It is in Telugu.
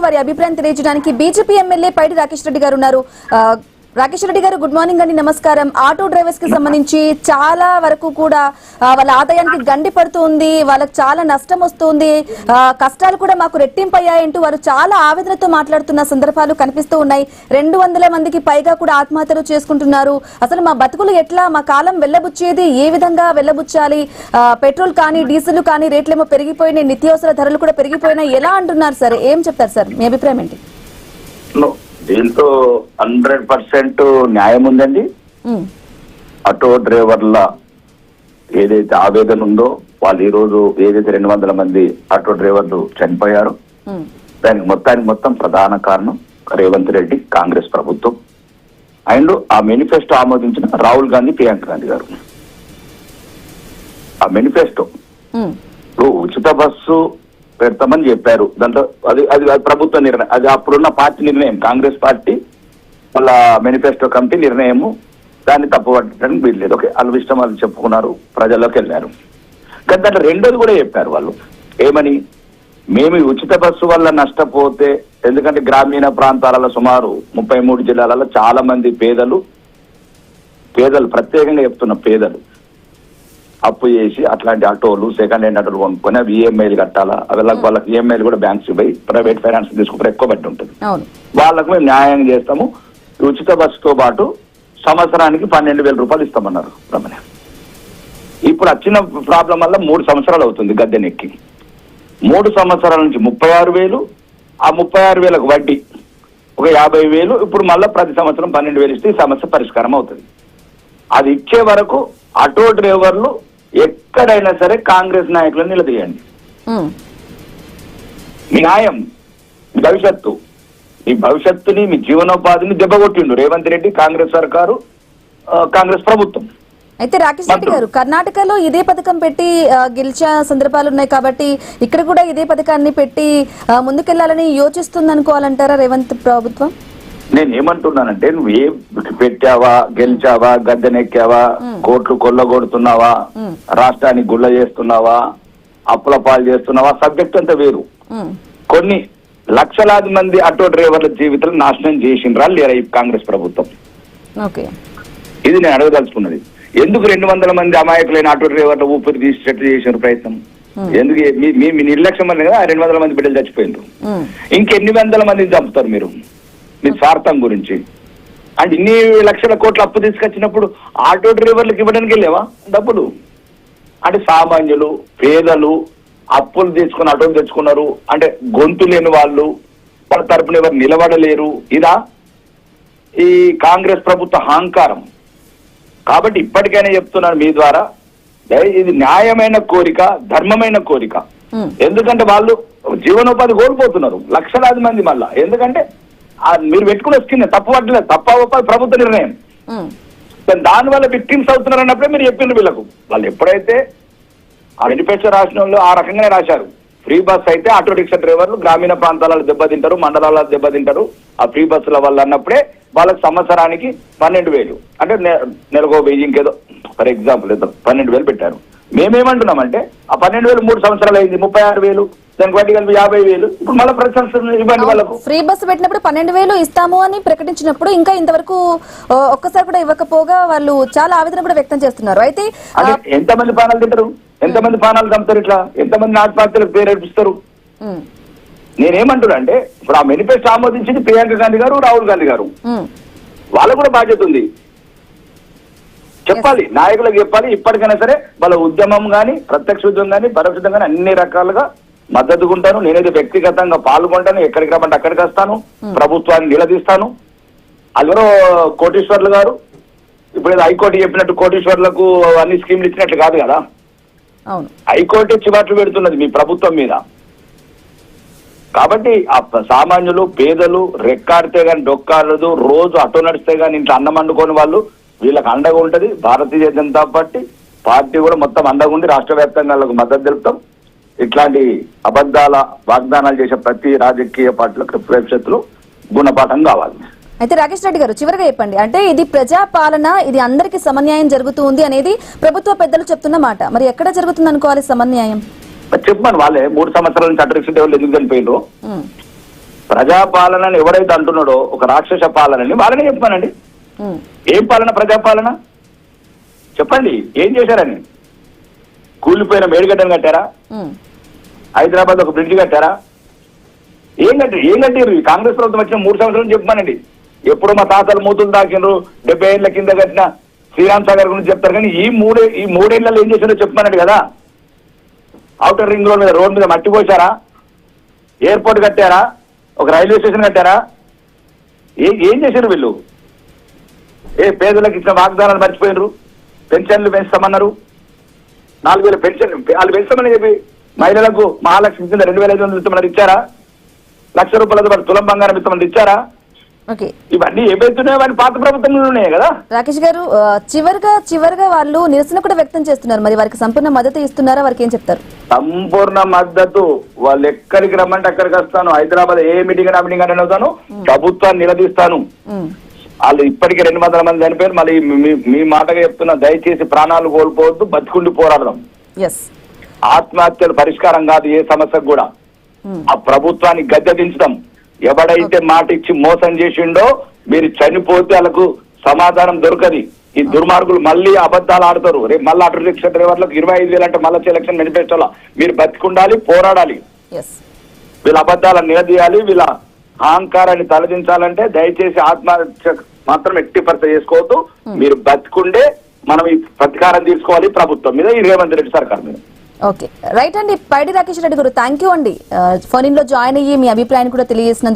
వారి అభిప్రాయం తెలియజేయడానికి బీజేపీ ఎమ్మెల్యే పైడి రాకేష్ రెడ్డి గారు ఉన్నారు. రాకేష్ రెడ్డి గారు, గుడ్ మార్నింగ్ అండి, నమస్కారం. ఆటో డ్రైవర్స్ కి సంబంధించి చాలా వరకు కూడా వాళ్ళ ఆదాయానికి గండి పడుతుంది, వాళ్ళకి చాలా నష్టం వస్తుంది, కష్టాలు కూడా మాకు రెట్టింపయ్యాయంటూ వారు చాలా ఆవేదనతో మాట్లాడుతున్న సందర్భాలు కనిపిస్తూ ఉన్నాయి. 200 మందికి పైగా కూడా ఆత్మహత్యలు చేసుకుంటున్నారు. అసలు మా బతుకులు ఎట్లా, మా కాలం వెళ్ళబుచ్చేది ఏ విధంగా వెళ్ళబుచ్చాలి, పెట్రోల్ కానీ డీజిల్ కానీ రేట్లేమో పెరిగిపోయినాయి, నిత్యావసర ధరలు కూడా పెరిగిపోయినాయి, ఎలా అంటున్నారు సార్? ఏం చెప్తారు సార్, మీ అభిప్రాయం ఏంటి? దీంతో 100% న్యాయం ఉందండి. ఆటో డ్రైవర్ల ఏదైతే ఆవేదన ఉందో, వాళ్ళు ఈ రోజు ఏదైతే 200 మంది ఆటో డ్రైవర్లు చనిపోయారో దానికి మొత్తం ప్రధాన కారణం రేవంత్ రెడ్డి, కాంగ్రెస్ ప్రభుత్వం అండ్ ఆ మేనిఫెస్టో ఆమోదించిన రాహుల్ గాంధీ, ప్రియాంక గాంధీ గారు. ఆ మేనిఫెస్టో ఉచిత బస్సు పెడతామని చెప్పారు. దాంట్లో అది ప్రభుత్వ నిర్ణయం, అది అప్పుడున్న పార్టీ నిర్ణయం, కాంగ్రెస్ పార్టీ వాళ్ళ మేనిఫెస్టో కమిటీ నిర్ణయము. దాన్ని తప్పుపట్టడానికి వీల్లేదు. ఓకే, వాళ్ళ ఇష్టం వాళ్ళు చెప్పుకున్నారు, ప్రజల్లోకి వెళ్ళారు. కానీ దాంట్లో రెండోది కూడా చెప్పారు వాళ్ళు, ఏమని, మేము ఉచిత బస్సు వల్ల నష్టపోతే, ఎందుకంటే గ్రామీణ ప్రాంతాలలో సుమారు 33 జిల్లాలలో చాలా మంది పేదలు ప్రత్యేకంగా చెప్తున్న పేదలు అప్పు చేసి అట్లాంటి ఆటోలు, సెకండ్ హ్యాండ్ ఆటోలు కొనుక్కొని అవి ఈఎంఐలు కట్టాలా, వాళ్ళకి ఈఎంఐలు కూడా బ్యాంక్స్ పోయి ప్రైవేట్ ఫైనాన్స్ తీసుకుంటే ఎక్కువ బట్టి ఉంటుంది. వాళ్ళకు మేము న్యాయం చేస్తాము, ఉచిత బస్సుతో పాటు సంవత్సరానికి 12,000 రూపాయలు ఇస్తామన్నారు రమణ. ఇప్పుడు వచ్చిన ప్రాబ్లం వల్ల 3 సంవత్సరాలు అవుతుంది గద్దెనెక్కి. 3 సంవత్సరాల నుంచి 36,000, ఆ 36,000కు వడ్డీ ఒక 50,000, ఇప్పుడు మళ్ళీ ప్రతి సంవత్సరం 12,000 ఇస్తే ఈ సమస్య పరిష్కారం అవుతుంది. అది ఇచ్చే వరకు ఆటో డ్రైవర్లు ఎక్కడైనా సరే కాంగ్రెస్ నాయకులను నిలదీయండి. మీ న్యాయం, మీ భవిష్యత్తుని, మీ జీవనోపాధిని దెబ్బకొట్టిండు రేవంత్ రెడ్డి, కాంగ్రెస్ సర్కారు, కాంగ్రెస్ ప్రభుత్వం. అయితే రాకేష్ రెడ్డి గారు, కర్ణాటకలో ఇదే పథకం పెట్టి గెలిచే సందర్భాలు ఉన్నాయి కాబట్టి ఇక్కడ కూడా ఇదే పథకాన్ని పెట్టి ముందుకెళ్లాలని యోచిస్తుంది అనుకోవాలంటారా రేవంత్ ప్రభుత్వం? నేను ఏమంటున్నానంటే, నువ్వు ఏ పెట్టావా, గెలిచావా, గద్దెనెక్కావా, కోట్లు కొల్లగొడుతున్నావా, రాష్ట్రానికి గుళ్ళ చేస్తున్నావా, అప్పుల పాలు చేస్తున్నావా, సబ్జెక్ట్ అంతా వేరు. కొన్ని లక్షలాది మంది ఆటో డ్రైవర్ల జీవితాలు నాశనం చేసిండ్రా లేరా ఈ కాంగ్రెస్ ప్రభుత్వం? ఇది నేను అడగదలుచుకున్నది. ఎందుకు 200 మంది అమాయకులైన ఆటో డ్రైవర్ల ఊపిరి తీసేటట్లు చేసిన ప్రయత్నం ఎందుకు? మీ నిర్లక్ష్యం వల్ల కదా 200 మంది బిడ్డలు చచ్చిపోయినారు. ఇంకెన్ని వందల మందిని చంపుతారు మీరు మీ స్వార్థం గురించి? అంటే ఇన్ని లక్షల కోట్ల అప్పు తీసుకొచ్చినప్పుడు ఆటో డ్రైవర్లకు ఇవ్వడానికి వెళ్ళేవా డబ్బులు? అంటే సామాన్యులు, పేదలు అప్పులు తీసుకుని ఆటోలు తెచ్చుకున్నారు అంటే గొంతు లేని వాళ్ళు, వాళ్ళ తరపున ఎవరు నిలబడలేరు. ఇదా ఈ కాంగ్రెస్ ప్రభుత్వ అహంకారం? కాబట్టి ఇప్పటికైనా చెప్తున్నాను మీ ద్వారా, ఇది న్యాయమైన కోరిక, ధర్మమైన కోరిక. ఎందుకంటే వాళ్ళు జీవనోపాధి కోల్పోతున్నారు లక్షలాది మంది. మళ్ళా ఎందుకంటే మీరు పెట్టుకుని వస్తుంది తప్పు పట్టలేదు, తప్ప ప్రభుత్వ నిర్ణయం. దాని వల్ల విక్టిమ్స్ అవుతున్నారు అన్నప్పుడే మీరు చెప్పిండ్రు వీళ్ళకు. వాళ్ళు ఎప్పుడైతే ఆ మేనిఫెస్టో రాసిన వాళ్ళు ఆ రకంగానే రాశారు. ఫ్రీ బస్ అయితే ఆటో రిక్షా డ్రైవర్లు గ్రామీణ ప్రాంతాలలో దెబ్బతింటారు, మండలాల్లో దెబ్బతింటారు ఆ ఫ్రీ బస్సుల వల్ల అన్నప్పుడే వాళ్ళకి సంవత్సరానికి 12,000 అంటే నెలకు 1000, ఇంకేదో ఫర్ ఎగ్జాంపుల్ 12,000 పెట్టారు. మేమేమంటున్నామంటే ఆ 12,000 3 సంవత్సరాలు అయింది, 36,000, దానికి వడ్డీ కలిపి 50,000. ఇప్పుడు మళ్ళీ ప్రతి సంవత్సరం ఇవ్వండి వాళ్ళకు. ఫ్రీ బస్సు పెట్టినప్పుడు 12,000 ఇస్తాము అని ప్రకటించినప్పుడు ఇంకా ఇంతవరకు ఒక్కసారి కూడా ఇవ్వకపోగా వాళ్ళు చాలా ఆవేదన కూడా వ్యక్తం చేస్తున్నారు. అయితే ఎంతమంది పానాలు తింటారు, ఎంతమంది పానాలు చంపుతారు, ఇట్లా ఎంతమంది ఆత్మహత్యలకు ప్రేరేపిస్తారు? నేనేమంటున్నా అంటే, ఇప్పుడు ఆ మేనిఫెస్టో ఆమోదించింది ప్రియాంక గాంధీ గారు, రాహుల్ గాంధీ గారు. వాళ్ళకు కూడా బాధ్యత ఉంది, చెప్పాలి, నాయకులకు చెప్పాలి. ఇప్పటికైనా సరే వాళ్ళ ఉద్యమం కానీ, ప్రత్యక్ష ఉద్యమం కానీ, పరోక్ష కానీ అన్ని రకాలుగా మద్దతుకుంటాను. నేనైతే వ్యక్తిగతంగా పాల్గొంటాను, ఎక్కడికి రమ్మంటే అక్కడికి వస్తాను, ప్రభుత్వాన్ని నిలదీస్తాను. అందరూ కోటీశ్వర్లు గారు ఇప్పుడు హైకోర్టు చెప్పినట్టు కోటీశ్వర్లకు అన్ని స్కీమ్లు ఇచ్చినట్లు కాదు కదా. హైకోర్టు చివాట్లు పెడుతున్నది మీ ప్రభుత్వం మీద. కాబట్టి ఆ సామాన్యులు, పేదలు రెక్కాడితే గాని డొక్కాడదు, రోజు ఆటో నడిస్తే గాని ఇంట్లో అన్నం వండుకోని వాళ్ళు, వీళ్ళకి అండగా ఉంటది భారతీయ జనతా పార్టీ కూడా మొత్తం అండగా ఉండి రాష్ట్ర వ్యాప్తంగా వాళ్ళకు మద్దతు తెలుపుతాం. ఇట్లాంటి అబద్ధాల వాగ్దానాలు చేసే ప్రతి రాజకీయ పార్టీలకు భవిష్యత్తులో గుణపాఠం కావాలి. అయితే రాకేష్ రెడ్డి గారు, చివరిగా చెప్పండి, అంటే ఇది ప్రజా పాలన, ఇది అందరికి సమన్యాయం జరుగుతుంది అనేది ప్రభుత్వ పెద్దలు చెప్తున్న మాట. మరి ఎక్కడ జరుగుతుంది అనుకోవాలి సమన్యాయం? చెప్పమని వాళ్ళే 3 సంవత్సరాల నుంచి అడ్రస్ ఎందుకు చనిపోయిండ్రు ప్రజాపాలనని ఎవరైతే అంటున్నాడో ఒక రాక్షస పాలనని వాళ్ళనే చెప్పానండి. ఏం పాలన? ప్రజాపాలన చెప్పండి. ఏం చేశారని? కూలిపోయిన మేడిగడ్డను కట్టారా? హైదరాబాద్ ఒక బ్రిడ్జ్ కట్టారా? ఏం కట్టారు? ఈ కాంగ్రెస్ ప్రభుత్వం వచ్చిన 3 సంవత్సరాలు చెప్పానండి. ఎప్పుడు మా తాతలు మూతులు దాకిండ్రు, 70 ఏళ్ల కింద కట్టిన శ్రీరామ్ సాగర్ గురించి చెప్తారు, కానీ ఈ మూడేళ్లలో ఏం చేశారో చెప్పానండి కదా. ఔటర్ రింగ్ రోడ్ మీద రోడ్ మీద మట్టి పోసారా? ఎయిర్పోర్ట్ కట్టారా? ఒక రైల్వే స్టేషన్ కట్టారా? ఏం చేశారు వీళ్ళు? పేదలకు ఇచ్చిన వాగ్దానాలు మర్చిపోయినరు. పెన్షన్లు పెంచుతామన్నారు, 4,000 పెన్షన్ వాళ్ళు పెంచుతామని చెప్పి మహిళలకు మహాలక్ష్మి కింద 2,500 ఇస్తామన్నారు, ఇచ్చారా? ₹1,00,000 పాటు తులం బంగారం ఇస్తామని ఇచ్చారా? ఇవన్నీ ఏవైతున్నాయో వాటి పాత ప్రభుత్వంలో ఉన్నాయి కదా. రాకేష్ గారు, చివరిగా వాళ్ళు నిరసన కూడా వ్యక్తం చేస్తున్నారు. మరి వారికి సంపూర్ణ మద్దతు ఇస్తున్నారా? వారికి ఏం చెప్తారు? సంపూర్ణ మద్దతు. వాళ్ళు ఎక్కడికి రమ్మంటే అక్కడికి వస్తాను. హైదరాబాద్ ఏ మీటింగ్ అని అవుతాను, ప్రభుత్వాన్ని నిలదీస్తాను. వాళ్ళు ఇప్పటికే 200 మంది చనిపోయారు. మళ్ళీ మీ మాటగా చెప్తున్నా, దయచేసి ప్రాణాలు కోల్పోవద్దు, బతికుండి పోరాడదాం. ఆత్మహత్యలు పరిష్కారం కాదు ఏ సమస్యకు కూడా. ఆ ప్రభుత్వాన్ని గద్దె దించుదాం. ఎవడైతే మాట ఇచ్చి మోసం చేసిండో మీరు చనిపోతే వాళ్ళకు సమాధానం దొరకది. ఈ దుర్మార్గులు మళ్ళీ అబద్ధాలు ఆడతారు. రేపు మళ్ళీ ఆటో రిక్షా డ్రైవర్లకు 25,000 అంటే మళ్ళీ ఎలక్షన్ మేనిఫెస్టోలో మీరు బతికుండాలి, పోరాడాలి. వీళ్ళ అబద్ధాలను నిలదీయాలి. వీళ్ళ అహంకారాన్ని తలదించాలంటే దయచేసి ఆత్మహత్య మాత్రం ఎట్టి పరిస్థితి చేసుకోవద్దు. మీరు బతికుండే మనం ఈ ప్రతీకారం తీసుకోవాలి ప్రభుత్వం మీద, ఈ రేవంత్ రెడ్డి సర్కార్ మీద. ఓకే, రైట్ అండి. పైడి రాకేష్ రెడ్డి గారు, థ్యాంక్ యూ అండి. ఫోన్ ఇన్ లో జాయిన్ అయ్యి మీ అభిప్రాయాన్ని కూడా తెలియజేసినందుకు.